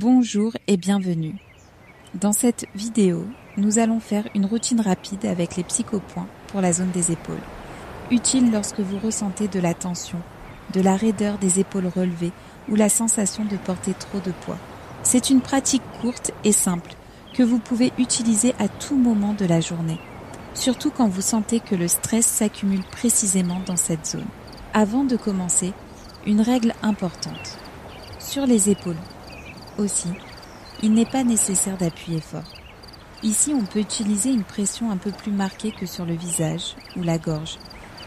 Bonjour et bienvenue. Dans cette vidéo, nous allons faire une routine rapide avec les psychopoints pour la zone des épaules. Utile lorsque vous ressentez de la tension, de la raideur des épaules relevées ou la sensation de porter trop de poids. C'est une pratique courte et simple que vous pouvez utiliser à tout moment de la journée, surtout quand vous sentez que le stress s'accumule précisément dans cette zone. Avant de commencer, une règle importante. Sur les épaules aussi, il n'est pas nécessaire d'appuyer fort. Ici, on peut utiliser une pression un peu plus marquée que sur le visage ou la gorge,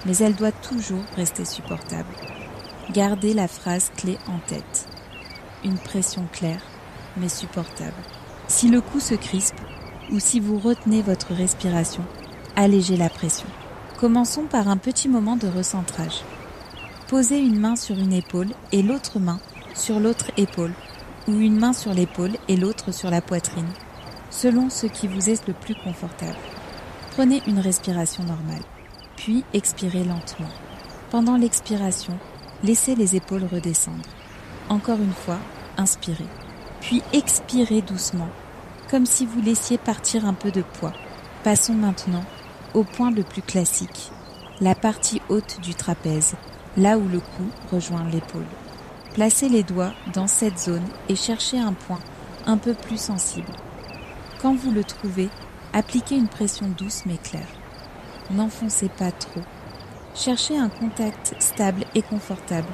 mais elle doit toujours rester supportable. Gardez la phrase clé en tête. Une pression claire, mais supportable. Si le cou se crispe ou si vous retenez votre respiration, allégez la pression. Commençons par un petit moment de recentrage. Posez une main sur une épaule et l'autre main sur l'autre épaule, ou une main sur l'épaule et l'autre sur la poitrine, selon ce qui vous est le plus confortable. Prenez une respiration normale, puis expirez lentement. Pendant l'expiration, laissez les épaules redescendre. Encore une fois, inspirez, puis expirez doucement, comme si vous laissiez partir un peu de poids. Passons maintenant au point le plus classique, la partie haute du trapèze, là où le cou rejoint l'épaule. Placez les doigts dans cette zone et cherchez un point un peu plus sensible. Quand vous le trouvez, appliquez une pression douce mais claire. N'enfoncez pas trop. Cherchez un contact stable et confortable,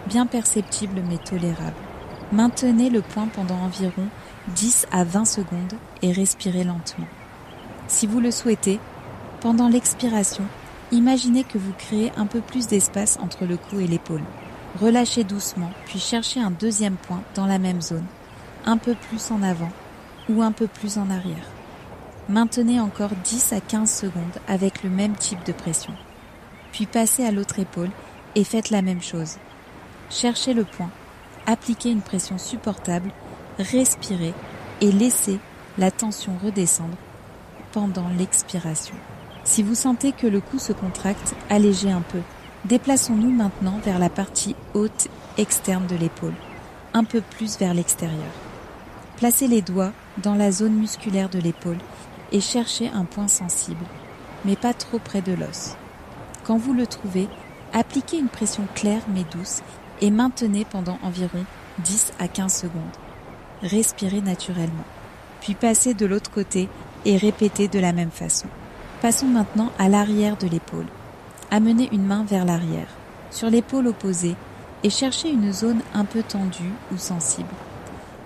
bien perceptible mais tolérable. Maintenez le point pendant environ 10 à 20 secondes et respirez lentement. Si vous le souhaitez, pendant l'expiration, imaginez que vous créez un peu plus d'espace entre le cou et l'épaule. Relâchez doucement, puis cherchez un deuxième point dans la même zone, un peu plus en avant ou un peu plus en arrière. Maintenez encore 10 à 15 secondes avec le même type de pression. Puis passez à l'autre épaule et faites la même chose. Cherchez le point, appliquez une pression supportable, respirez et laissez la tension redescendre pendant l'expiration. Si vous sentez que le cou se contracte, allégez un peu. Déplaçons-nous maintenant vers la partie haute externe de l'épaule, un peu plus vers l'extérieur. Placez les doigts dans la zone musculaire de l'épaule et cherchez un point sensible, mais pas trop près de l'os. Quand vous le trouvez, appliquez une pression claire mais douce et maintenez pendant environ 10 à 15 secondes. Respirez naturellement, puis passez de l'autre côté et répétez de la même façon. Passons maintenant à l'arrière de l'épaule. Amenez une main vers l'arrière, sur l'épaule opposée, et cherchez une zone un peu tendue ou sensible.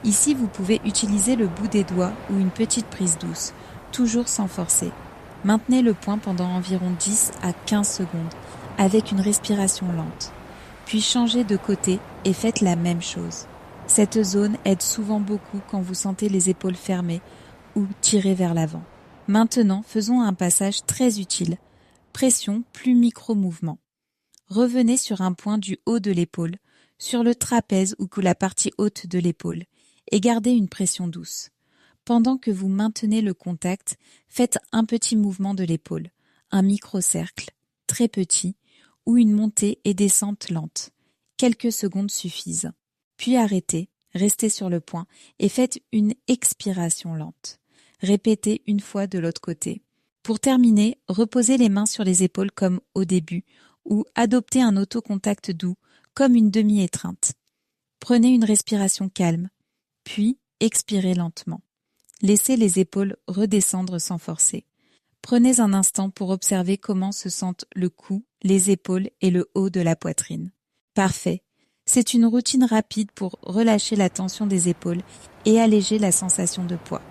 Ici, vous pouvez utiliser le bout des doigts ou une petite prise douce, toujours sans forcer. Maintenez le point pendant environ 10 à 15 secondes, avec une respiration lente. Puis changez de côté et faites la même chose. Cette zone aide souvent beaucoup quand vous sentez les épaules fermées ou tirées vers l'avant. Maintenant, faisons un passage très utile. Pression plus micro-mouvement. Revenez sur un point du haut de l'épaule, sur le trapèze ou la partie haute de l'épaule, et gardez une pression douce. Pendant que vous maintenez le contact, faites un petit mouvement de l'épaule, un micro-cercle, très petit, ou une montée et descente lente. Quelques secondes suffisent. Puis arrêtez, restez sur le point et faites une expiration lente. Répétez une fois de l'autre côté. Pour terminer, reposez les mains sur les épaules comme au début ou adoptez un autocontact doux comme une demi-étreinte. Prenez une respiration calme, puis expirez lentement. Laissez les épaules redescendre sans forcer. Prenez un instant pour observer comment se sentent le cou, les épaules et le haut de la poitrine. Parfait. C'est une routine rapide pour relâcher la tension des épaules et alléger la sensation de poids.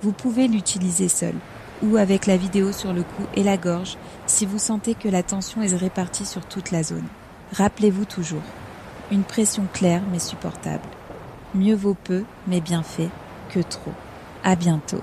Vous pouvez l'utiliser seul ou avec la vidéo sur le cou et la gorge si vous sentez que la tension est répartie sur toute la zone. Rappelez-vous toujours, une pression claire mais supportable. Mieux vaut peu mais bien fait que trop. À bientôt.